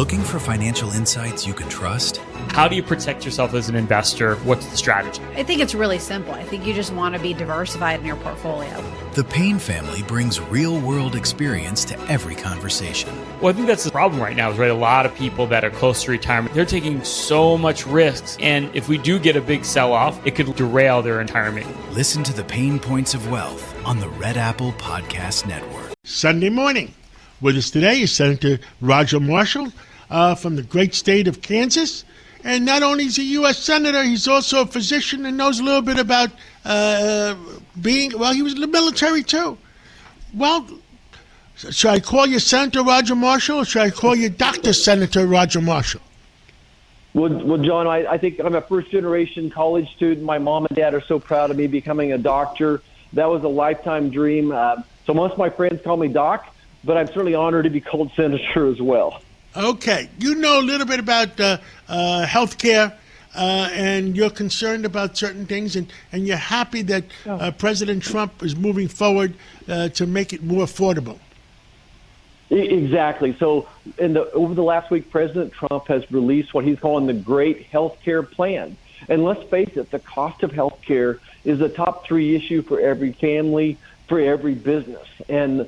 Looking for financial insights you can trust? How do you protect yourself as an investor? What's the strategy? I think it's really simple. I think you just want to be diversified in your portfolio. The Payne family brings real-world experience to every conversation. Well, I think that's the problem right now is, right, a lot of people that are close to retirement, they're taking so much risks. And if we do get a big sell-off, it could derail their retirement. Listen to the Payne Points of Wealth on the Red Apple Podcast Network. Sunday morning. With us today is Senator Roger Marshall from the great state of Kansas. And not only is he a U.S. Senator, he's also a physician and knows a little bit about he was in the military too. Well, should I call you Senator Roger Marshall or should I call you Dr. Senator Roger Marshall? Well, John, I think I'm a first-generation college student. My mom and dad are so proud of me becoming a doctor. That was a lifetime dream. So most of my friends call me Doc, but I'm certainly honored to be called Senator as well. Okay. You know a little bit about health care, and you're concerned about certain things, and you're happy that President Trump is moving forward to make it more affordable. Exactly. So over the last week, President Trump has released what he's calling the Great Health Care Plan. And let's face it, the cost of health care is the top 3 issue for every family, for every business. And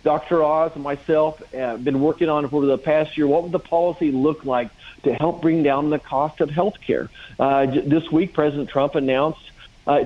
Dr. Oz and myself have been working on it for the past year. What would the policy look like to help bring down the cost of health care? This week, President Trump announced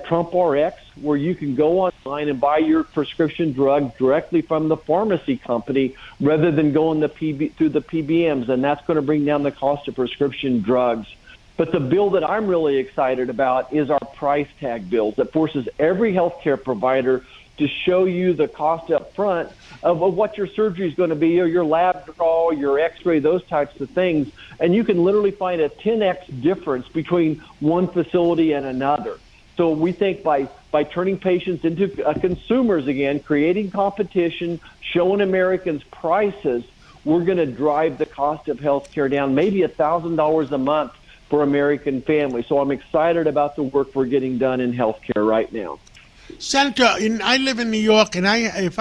Trump RX, where you can go online and buy your prescription drug directly from the pharmacy company rather than going through the PBMs, and that's going to bring down the cost of prescription drugs. But the bill that I'm really excited about is our price tag bill that forces every healthcare provider to show you the cost up front of what your surgery is going to be, or your lab draw, your x-ray, those types of things. And you can literally find a 10x difference between one facility and another. So we think by turning patients into consumers again, creating competition, showing Americans prices, we're going to drive the cost of health care down, maybe $1,000 a month for American families. So I'm excited about the work we're getting done in healthcare right now. Senator, I live in New York, and if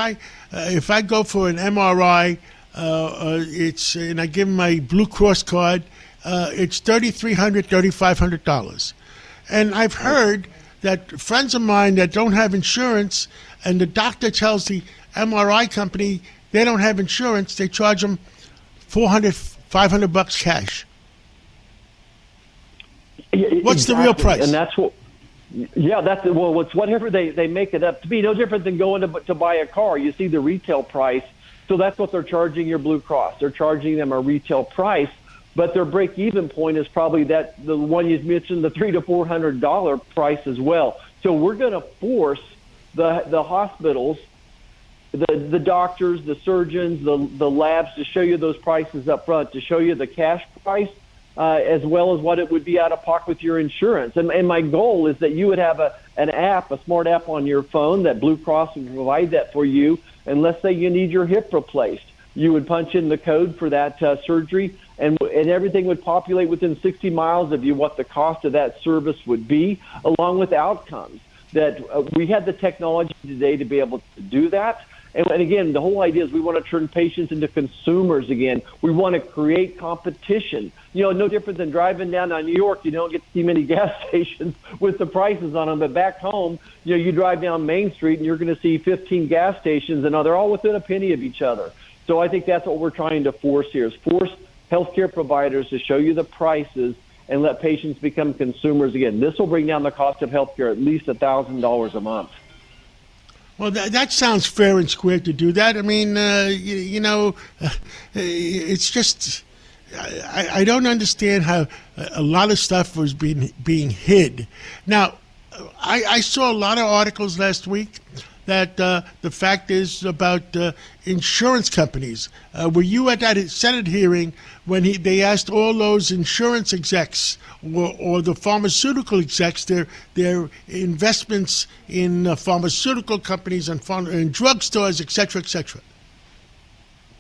I go for an MRI, and I give my Blue Cross card, it's $3,300, $3,500, and I've heard that friends of mine that don't have insurance, and the doctor tells the MRI company they don't have insurance, they charge them $400, $500 cash. What's the real price? And that's what. Yeah, it's whatever they make it up to be. No different than going to buy a car. You see the retail price, so that's what they're charging your Blue Cross. They're charging them a retail price, but their break-even point is probably the one you mentioned, the $300 to $400 price as well. So we're going to force the hospitals, the doctors, the surgeons, the labs to show you those prices up front, to show you the cash price, as well as what it would be out of pocket with your insurance. And my goal is that you would have an app, a smart app on your phone that Blue Cross would provide that for you. And let's say you need your hip replaced. You would punch in the code for that surgery, and everything would populate within 60 miles of you what the cost of that service would be, along with outcomes. That we have the technology today to be able to do that. And again, the whole idea is we want to turn patients into consumers again. We want to create competition. No different than driving down to New York. You don't get to see many gas stations with the prices on them. But back home, you drive down Main Street and you're going to see 15 gas stations, and they're all within a penny of each other. So I think that's what we're trying to force here, is force healthcare providers to show you the prices and let patients become consumers again. This will bring down the cost of healthcare at least $1,000 a month. Well, that sounds fair and square to do that. I mean, it's just I don't understand how a lot of stuff was being hid. Now, I saw a lot of articles last week that the fact is about insurance companies. Were you at that Senate hearing when they asked all those insurance execs or the pharmaceutical execs their investments in pharmaceutical companies and drugstores, et cetera, et cetera?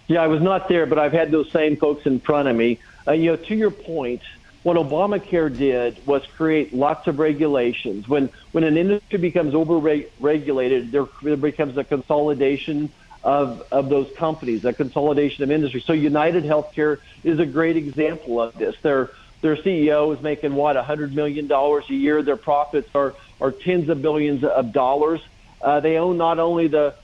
Yeah, I was not there, but I've had those same folks in front of me. To your point, what Obamacare did was create lots of regulations. When an industry becomes over-regulated, there becomes a consolidation of those companies, a consolidation of industry. So United Healthcare is a great example of this. Their CEO is making, $100 million a year. Their profits are tens of billions of dollars. They own not only the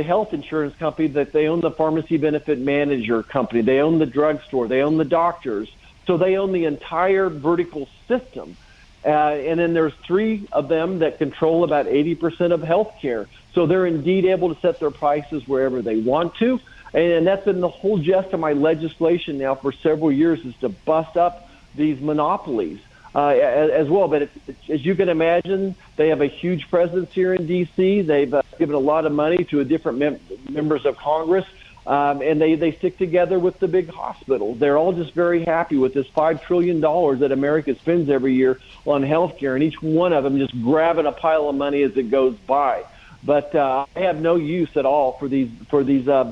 health insurance company, that they own the pharmacy benefit manager company. They own the drugstore. They own the doctors. So they own the entire vertical system. And then there's 3 of them that control about 80% of healthcare. So they're indeed able to set their prices wherever they want to. And that's been the whole gist of my legislation now for several years, is to bust up these monopolies as well. But as you can imagine, they have a huge presence here in D.C. They've given a lot of money to different members of Congress. And they stick together with the big hospitals. They're all just very happy with this $5 trillion that America spends every year on healthcare, and each one of them just grabbing a pile of money as it goes by. But I have no use at all for these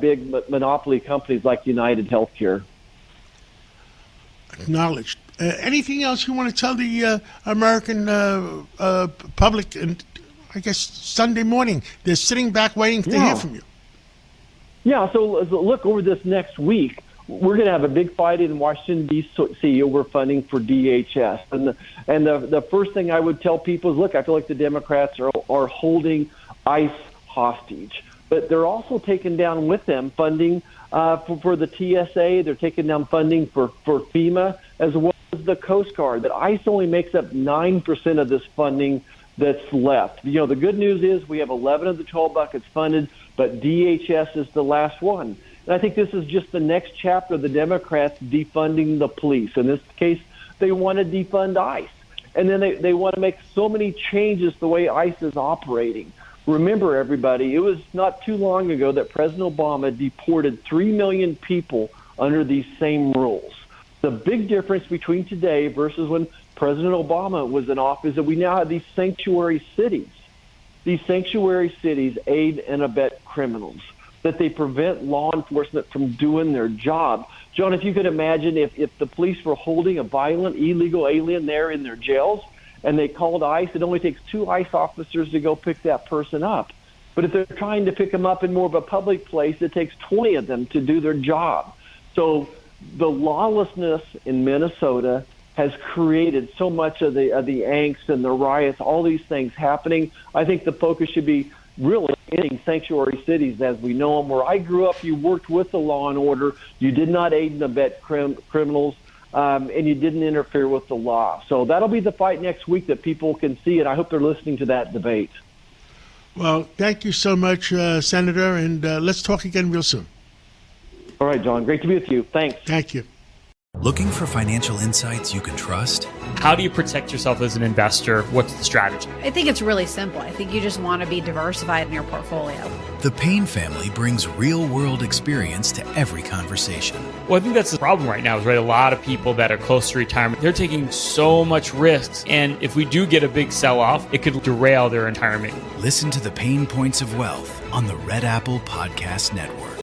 big monopoly companies like United Healthcare. Acknowledged. Anything else you want to tell the American public? And I guess Sunday morning, they're sitting back waiting to hear from you. Yeah, so look, over this next week, we're going to have a big fight in Washington, D.C. over funding for DHS. And the first thing I would tell people is, look, I feel like the Democrats are holding ICE hostage. But they're also taking down with them funding for the TSA. They're taking down funding for FEMA, as well as the Coast Guard. That ICE only makes up 9% of this funding that's left. You know, the good news is we have 11 of the 12 buckets funded, but DHS is the last one. And I think this is just the next chapter of the Democrats defunding the police. In this case, they want to defund ICE. And then they want to make so many changes the way ICE is operating. Remember, everybody, it was not too long ago that President Obama deported 3 million people under these same rules. The big difference between today versus when President Obama was in office is that we now have these sanctuary cities. These sanctuary cities aid and abet criminals, that they prevent law enforcement from doing their job. John, if you could imagine if the police were holding a violent, illegal alien there in their jails and they called ICE, it only takes 2 ICE officers to go pick that person up. But if they're trying to pick them up in more of a public place, it takes 20 of them to do their job. So the lawlessness in Minnesota has created so much of the angst and the riots, all these things happening. I think the focus should be really ending sanctuary cities as we know them. Where I grew up, you worked with the law and order. You did not aid and abet criminals, and you didn't interfere with the law. So that'll be the fight next week that people can see, and I hope they're listening to that debate. Well, thank you so much, Senator, and let's talk again real soon. All right, John. Great to be with you. Thanks. Thank you. Looking for financial insights you can trust? How do you protect yourself as an investor? What's the strategy? I think it's really simple. I think you just want to be diversified in your portfolio. The Payne family brings real-world experience to every conversation. Well, I think that's the problem right now is, right, a lot of people that are close to retirement, they're taking so much risks. And if we do get a big sell-off, it could derail their retirement. Listen to the Pain Points of Wealth on the Red Apple Podcast Network.